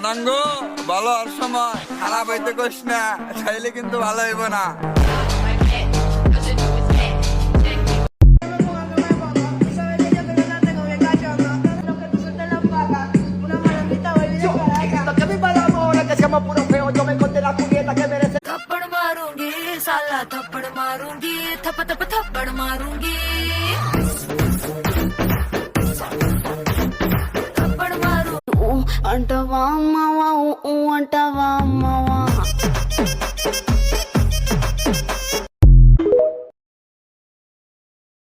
অনাঙ্গ ভালো আর সময় খারাপ হইতে কইস না, চাইলে কিন্তু ভালো হইব না। थप्पड़ मारूंगी साला थप्पड़ मारूंगी थप थप थप्पड़ मारूंगी थप्पड़ मारू अंटवा अम्मावा अंटवा अम्मावा